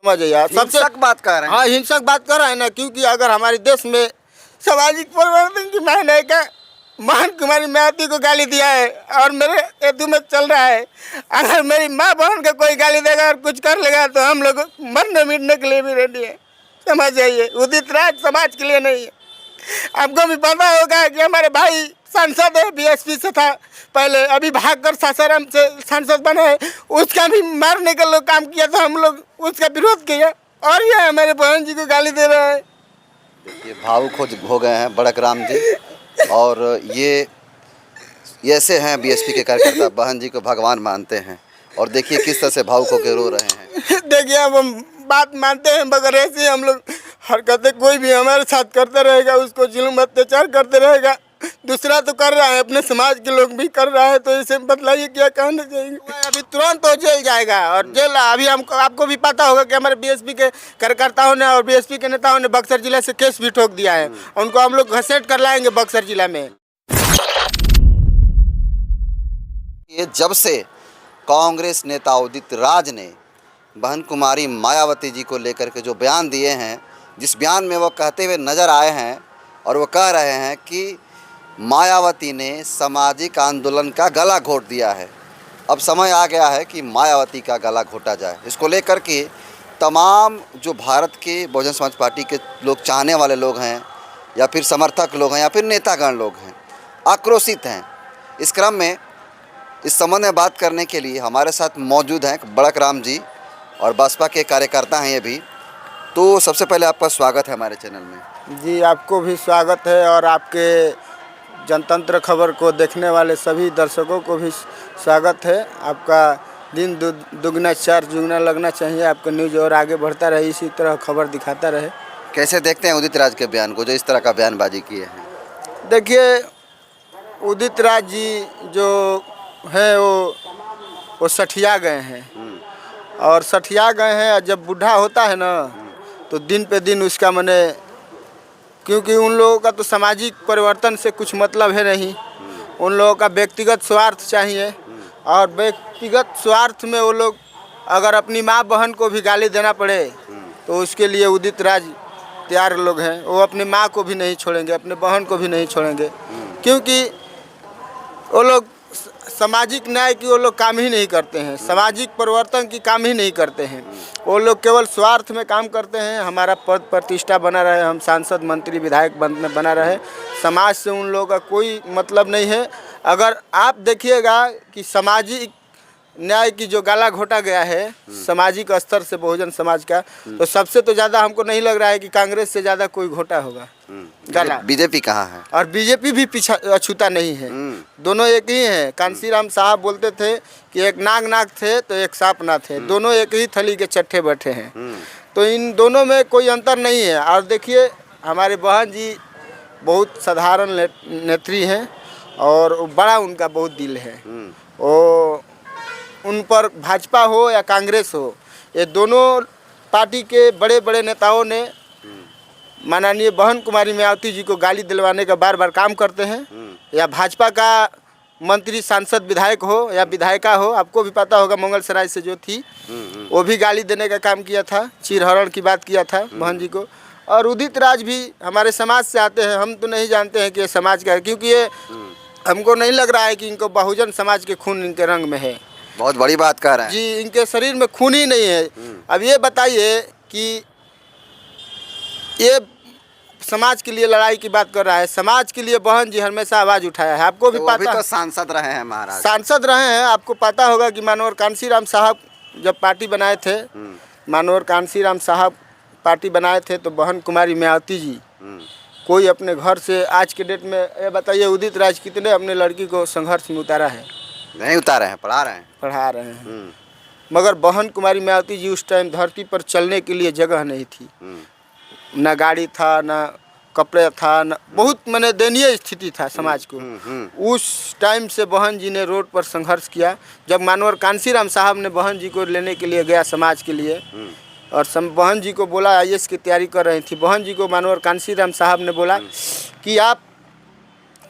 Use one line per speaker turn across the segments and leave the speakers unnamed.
समझिए सबसे
हिंसक बात कर रहे हैं।
हाँ, हिंसक बात कर रहे हैं ना, क्योंकि अगर हमारे देश में सामाजिक परिवर्तन की मायने का महान कुमारी मायावती को गाली दिया है और मेरे हेतु में चल रहा है, अगर मेरी माँ बहन का कोई गाली देगा और कुछ कर लेगा तो हम लोग मरने मिटने के लिए भी रेडी है। समझ जाइए, उदित राज समाज के लिए नहीं है। आपको भी पता होगा कि हमारे भाई सांसद है, बीएसपी से था पहले, अभी भागकर सासाराम से सांसद बने हैं, उसका भी मारने का लोग काम किया था, हम लोग उसका विरोध किया और ये हमारे बहन जी को गाली दे रहा है।
ये भावुक हो गए हैं बड़क राम जी, और ये ऐसे हैं बीएसपी के कार्यकर्ता, बहन जी को भगवान मानते हैं, और देखिए किस तरह से भावुक होकर रो रहे हैं।
देखिए, अब हम बात मानते हैं मगर ऐसे हम लोग हरकतें, कोई भी हमारे साथ करता रहेगा उसको जुल्म अत्याचार करते रहेगा। दूसरा तो कर रहा है, अपने समाज के लोग भी कर रहा है, तो इसे बतलाइए क्या कहना चाहिए। अभी तुरंत तो जेल जाएगा, और जेल अभी हमको आपको भी पता होगा कि हमारे बीएसपी के कार्यकर्ताओं ने और बीएसपी के नेताओं ने बक्सर जिला से केस भी ठोक दिया है, उनको हम लोग घसीट कर लाएंगे बक्सर जिला में।
ये जब से कांग्रेस नेता उदित राज ने बहन कुमारी मायावती जी को लेकर के जो बयान दिए हैं, जिस बयान में वो कहते हुए नज़र आए हैं और वो कह रहे हैं कि मायावती ने सामाजिक आंदोलन का गला घोट दिया है, अब समय आ गया है कि मायावती का गला घोटा जाए। इसको लेकर के तमाम जो भारत के बहुजन समाज पार्टी के लोग, चाहने वाले लोग हैं या फिर समर्थक लोग हैं या फिर नेतागण लोग हैं, आक्रोशित हैं। इस क्रम में इस संबंध में बात करने के लिए हमारे साथ मौजूद हैं बड़क राम जी, और बसपा के कार्यकर्ता हैं ये भी। तो सबसे पहले आपका स्वागत है हमारे चैनल में।
जी, आपको भी स्वागत है, और आपके जनतंत्र खबर को देखने वाले सभी दर्शकों को भी स्वागत है। आपका दिन दुगना चार जुगना लगना चाहिए, आपका न्यूज़ और आगे बढ़ता रहे, इसी तरह खबर दिखाता रहे।
कैसे देखते हैं उदित राज के बयान को, जो इस तरह का बयानबाजी किए हैं?
देखिए, उदित राज जी जो है वो सठिया गए हैं, और सठिया गए हैं। जब बूढ़ा होता है ना तो दिन पे दिन उसका मने, क्योंकि उन लोगों का तो सामाजिक परिवर्तन से कुछ मतलब है नहीं, उन लोगों का व्यक्तिगत स्वार्थ चाहिए, और व्यक्तिगत स्वार्थ में वो लोग अगर अपनी माँ बहन को भी गाली देना पड़े तो उसके लिए उदित राज तैयार लोग हैं। वो अपनी माँ को भी नहीं छोड़ेंगे, अपने बहन को भी नहीं छोड़ेंगे, क्योंकि वो लोग सामाजिक न्याय की वो लोग काम ही नहीं करते हैं, सामाजिक परिवर्तन की काम ही नहीं करते हैं। वो लोग केवल स्वार्थ में काम करते हैं, हमारा पद प्रतिष्ठा बना रहे, हम सांसद मंत्री विधायक बना रहे, समाज से उन लोगों का कोई मतलब नहीं है। अगर आप देखिएगा कि सामाजिक न्याय की जो गला घोटा गया है सामाजिक स्तर से बहुजन समाज का, तो सबसे तो ज़्यादा हमको नहीं लग रहा है कि कांग्रेस से ज़्यादा कोई घोटा होगा गला।
बीजेपी कहाँ है?
और बीजेपी भी पीछा अछूता नहीं है, दोनों एक ही हैं। कांसीराम साहब बोलते थे कि एक नाग थे तो एक सांप ना थे, दोनों एक ही थली के चट्टे बैठे हैं, तो इन दोनों में कोई अंतर नहीं है। और देखिए, हमारे बहन जी बहुत साधारण नेत्री हैं, और बड़ा उनका बहुत दिल है। वो उन पर भाजपा हो या कांग्रेस हो, ये दोनों पार्टी के बड़े बड़े नेताओं ने माननीय बहन कुमारी मायावती जी को गाली दिलवाने का बार बार काम करते हैं, या भाजपा का मंत्री सांसद विधायक हो या विधायिका हो, आपको भी पता होगा मंगलसराय से जो थी वो भी गाली देने का काम किया था, चीरहरण की बात किया था बहन जी को। और उदित राज भी हमारे समाज से आते हैं, हम तो नहीं जानते हैं कि ये समाज का है, क्योंकि ये हमको नहीं लग रहा है कि इनको बहुजन समाज के खून इनके रंग में है।
बहुत बड़ी बात कह रहे हैं
जी, इनके शरीर में खून ही नहीं है। अब ये बताइए कि ये समाज के लिए लड़ाई की बात कर रहा है, समाज के लिए बहन जी हमेशा आवाज़ उठाया है, आपको भी पता।
तो सांसद रहे हैं महाराज,
सांसद रहे हैं, आपको पता होगा कि मानवर कांसीराम साहब जब पार्टी बनाए थे, मानवर कांसीराम साहब पार्टी बनाए थे, तो बहन कुमारी मायावती जी कोई अपने घर से, आज के डेट में ये बताइए उदित राज कितने अपने लड़की को संघर्ष में उतारा है?
नहीं उतारे हैं, पढ़ा रहे हैं।
मगर बहन कुमारी मायावती जी उस टाइम धरती पर चलने के लिए जगह नहीं थी, ना गाड़ी था, ना कपड़े था, ना, बहुत मैंने दयनीय स्थिति था समाज को। उस टाइम से बहन जी ने रोड पर संघर्ष किया। जब मानवर कांसीराम साहब ने बहन जी को लेने के लिए गया समाज के लिए, और बहन जी को बोला, आईएएस की तैयारी कर रही थी, बहन जी को मानवर कांसीराम साहब ने बोला कि आप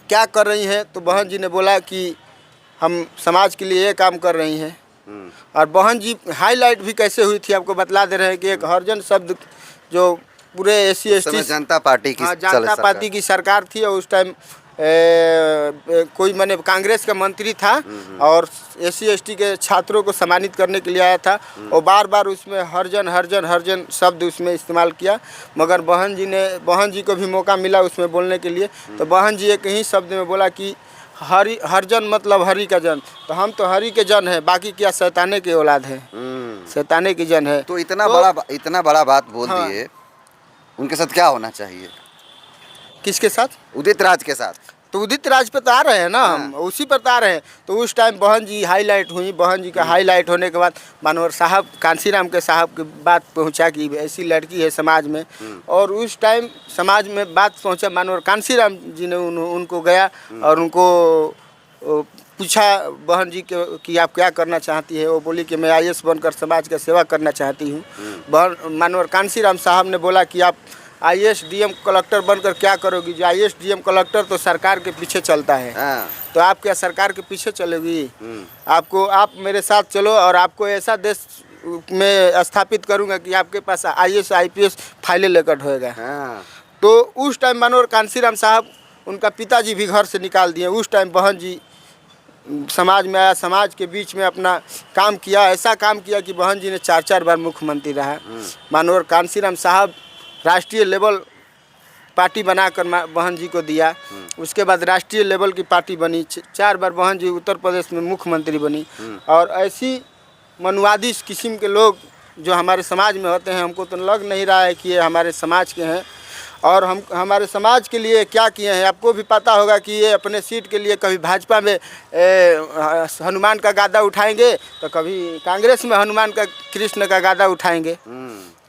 क्या कर रही हैं, तो बहन जी ने बोला कि हम समाज के लिए ये काम कर रही हैं। और बहन जी हाईलाइट भी कैसे हुई थी आपको बतला दे रहे हैं कि एक हरिजन शब्द जो पूरे SC
उस समय
ST
जनता पार्टी की
हाँ जनता पार्टी की सरकार थी और उस टाइम कोई मैंने कांग्रेस का मंत्री था और SC ST के छात्रों को सम्मानित करने के लिए आया था और बार बार उसमें हरजन हरजन हरजन शब्द उसमें इस्तेमाल किया, मगर बहन जी को भी मौका मिला उसमें बोलने के लिए, तो बहन जी एक ही शब्द में बोला कि हरिजन मतलब हरि का जन, तो हम तो हरि के जन है, बाकी क्या शैताने के औलाद है, शैताने की जन है।
तो इतना बड़ा बात बोल
हाँ।
दिए, उनके साथ क्या होना चाहिए?
किसके साथ?
उदित राज के साथ।
तो उदित राज पे तो आ रहे हैं ना हम, उसी पर तो आ रहे हैं। तो उस टाइम बहन जी हाईलाइट हुई, बहन जी का हाईलाइट होने के बाद मानवर साहब कांसीराम के साहब की बात पहुंचा कि ऐसी लड़की है समाज में, और उस टाइम समाज में बात पहुंचा मानवर कांसीराम जी ने उनको गया और उनको पूछा बहन जी के कि आप क्या करना चाहती है। वो बोली कि मैं IAS बनकर समाज का सेवा करना चाहती हूँ। बहन मानवर कांसीराम साहब ने बोला कि आप IAS DM कलेक्टर बनकर क्या करोगी? जो IAS DM कलेक्टर तो सरकार के पीछे चलता है, तो आप क्या सरकार के पीछे चलोगी? आप मेरे साथ चलो और आपको ऐसा देश में स्थापित करूंगा कि आपके पास IAS IPS फाइलें लेकर होएगा। तो उस टाइम मनोहर कांसीराम साहब उनका पिताजी भी घर से निकाल दिए। उस टाइम बहन जी समाज में आया, समाज के बीच में अपना काम किया, ऐसा काम किया कि बहन जी ने 4 बार मुख्यमंत्री रहा। मनोहर कांसीराम साहब राष्ट्रीय लेवल पार्टी बनाकर बहन जी को दिया, उसके बाद राष्ट्रीय लेवल की पार्टी बनी, 4 बार बहन जी उत्तर प्रदेश में मुख्यमंत्री बनी। और ऐसी मनुवादी किस्म के लोग जो हमारे समाज में होते हैं, हमको तो लग नहीं रहा है कि ये हमारे समाज के हैं और हम हमारे समाज के लिए क्या किए हैं। आपको भी पता होगा कि ये अपने सीट के लिए कभी भाजपा में हनुमान का गादा उठाएंगे तो कभी कांग्रेस में हनुमान का कृष्ण का गादा उठाएंगे,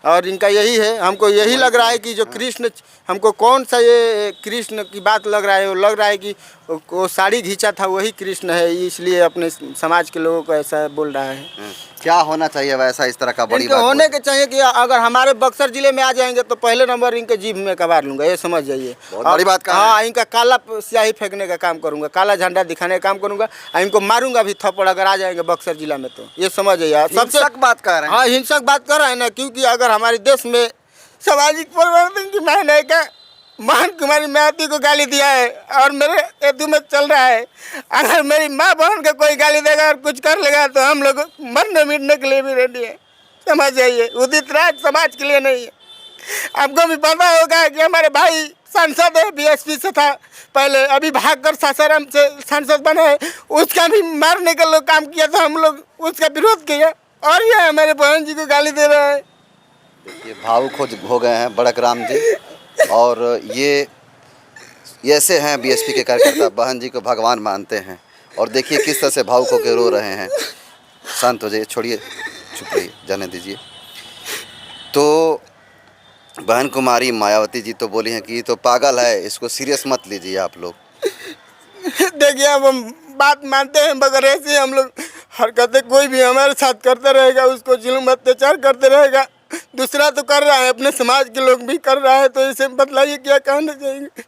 और इनका यही है। हमको यही लग रहा है कि जो कृष्ण, हमको कौन सा ये कृष्ण की बात लग रहा है, वो लग रहा है कि वो साड़ी घींचा था वही कृष्ण है, इसलिए अपने समाज के लोगों को ऐसा बोल रहा है।
क्या होना चाहिए वैसा इस तरह का बड़ी बात
होने के चाहिए कि अगर हमारे बक्सर जिले में आ जाएंगे तो पहले नंबर इनके जीभ में कबार लूंगा, ये समझ जाइए।
बड़ी बात कहा।
हाँ, इनका काला स्याही फेंकने का काम करूंगा, काला झंडा दिखाने का काम करूंगा, इनको मारूंगा भी थप्पड़ अगर आ जाएंगे बक्सर जिला में, तो ये समझ जाइए। सबसे
बात कर रहे हैं।
हाँ, हिंसक बात कर रहे हैं ना, क्योंकि अगर हमारे देश में सामाजिक परिवर्तन की मायने का महान कुमारी मायावती को गाली दिया है और मेरे एतु में चल रहा है, अगर मेरी माँ बहन का कोई गाली देगा और कुछ कर लेगा तो हम लोग मरने मिटने के लिए भी रेडी है, समझ जाइए। उदित राज समाज के लिए नहीं है। आपको भी पता होगा कि हमारे भाई सांसद है, BSP से था पहले, अभी भागकर सासाराम से सांसद बने हैं, उसका भी मारने का लोग काम किया था, हम लोग उसका विरोध किया और ये हमारे बहन जी को गाली दे रहा है।
ये भावुक हो गए हैं बड़कराम जी, और ये ऐसे हैं BSP के कार्यकर्ता, बहन जी को भगवान मानते हैं, और देखिए किस तरह से भावुक होकर रो रहे हैं। शांत हो जाइए, छोड़िए, चुप रहिए, जाने दीजिए। तो बहन कुमारी मायावती जी तो बोली हैं कि ये तो पागल है, इसको सीरियस मत लीजिए आप लोग।
देखिए, अब हम बात मानते हैं, मगर ऐसे हम लोग हरकतें कोई भी हमारे साथ करता रहेगा, उसको जुल्म अत्याचार करते रहेगा। दूसरा तो कर रहा है, अपने समाज के लोग भी कर रहा है, तो इसे बतलाइए क्या कहना चाहेंगे।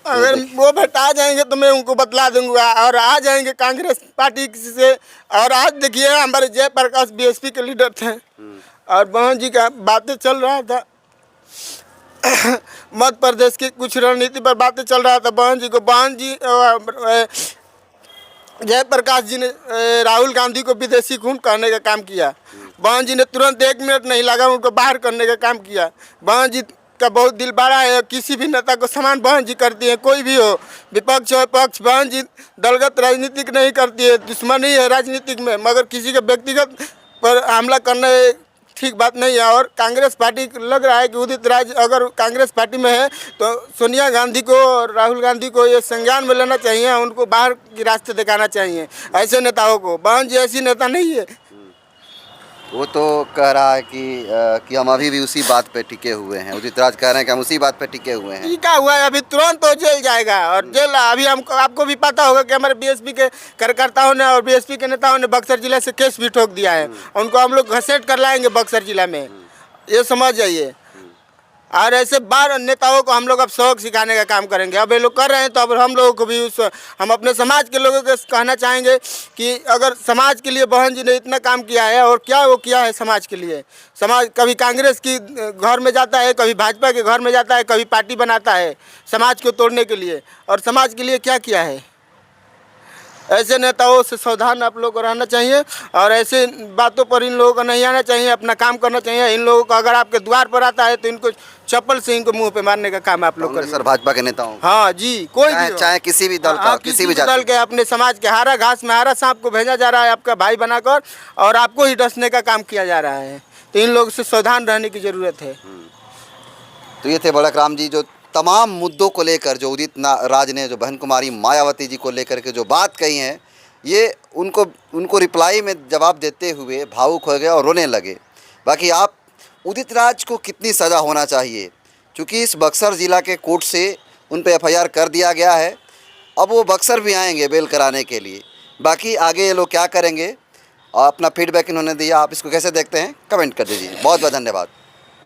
अगर वो हटा जाएंगे तो मैं उनको बतला दूंगा, और आ जाएंगे कांग्रेस पार्टी से। और आज देखिए हमारे जयप्रकाश BSP के लीडर थे और बहन जी का बातें चल रहा था, मध्य प्रदेश की कुछ रणनीति पर बातें चल रहा था। बहन जी जयप्रकाश जी ने राहुल गांधी को विदेशी खून कहने का काम किया। बहन जी ने तुरंत 1 मिनट नहीं लगा उनको बाहर करने का काम किया। बहन जी का बहुत दिल बड़ा है, किसी भी नेता को समान बहन जी करती है, कोई भी हो, विपक्ष हो पक्ष। बहन जी दलगत राजनीतिक नहीं करती है, दुश्मनी है राजनीतिक में, मगर किसी के व्यक्तिगत पर हमला करना ठीक बात नहीं है। और कांग्रेस पार्टी लग रहा है कि उदित राज अगर कांग्रेस पार्टी में है तो सोनिया गांधी को और राहुल गांधी को ये संज्ञान में लेना चाहिए, उनको बाहर की रास्ते दिखाना चाहिए ऐसे नेताओं को। बहन जी ऐसी नेता नहीं है।
वो तो कह रहा है कि हम अभी भी उसी बात पे टिके हुए हैं। उदित राज कह रहे हैं कि हम उसी बात पे टिके हुए हैं।
क्या हुआ है, अभी तुरंत तो जेल जाएगा। और जेल अभी हमको आपको भी पता होगा कि हमारे BSP के कार्यकर्ताओं ने और BSP के नेताओं ने बक्सर जिले से केस भी ठोक दिया है। उनको हम लोग घसीट कर लाएंगे बक्सर जिला में, ये समझ जाइए। और ऐसे बार नेताओं को हम लोग अब सबक सिखाने का काम करेंगे। अब ये लोग कर रहे हैं तो अब हम लोगों को भी हम अपने समाज के लोगों को कहना चाहेंगे कि अगर समाज के लिए बहन जी ने इतना काम किया है और क्या वो किया है समाज के लिए। समाज कभी कांग्रेस की घर में जाता है, कभी भाजपा के घर में जाता है, कभी पार्टी बनाता है समाज को तोड़ने के लिए, और समाज के लिए क्या किया है। ऐसे नेताओं से सावधान आप लोग को रहना चाहिए और ऐसे बातों पर इन लोगों को नहीं आना चाहिए, अपना काम करना चाहिए। इन लोगों को अगर आपके द्वार पर आता है तो इनको चप्पल से इनको मुंह पे मारने का काम आप लोग
कांग्रेस
करें।
और भाजपा के नेताओं को?
हाँ जी, कोई भी हो।
चाहे किसी भी दल का,
हाँ,
किसी भी
दल
जाति
के अपने समाज के हारा घास में हारा सांप को भेजा जा रहा है आपका भाई बनाकर, और आपको ही डसने का काम किया जा रहा है। तो इन लोगों से सावधान रहने की ज़रूरत है।
तो ये थे बड़कराम जी, जो तमाम मुद्दों को लेकर जो उदित राज ने, जो बहन कुमारी मायावती जी को लेकर के जो बात कही है, ये उनको रिप्लाई में जवाब देते हुए भावुक हो गए और रोने लगे। बाकी आप उदित राज को कितनी सज़ा होना चाहिए, क्योंकि इस बक्सर ज़िला के कोर्ट से उन पर FIR कर दिया गया है। अब वो बक्सर भी आएंगे बेल कराने के लिए। बाकी आगे ये लोग क्या करेंगे और अपना फीडबैक इन्होंने दिया, आप इसको कैसे देखते हैं कमेंट कर दीजिए। बहुत बहुत धन्यवाद।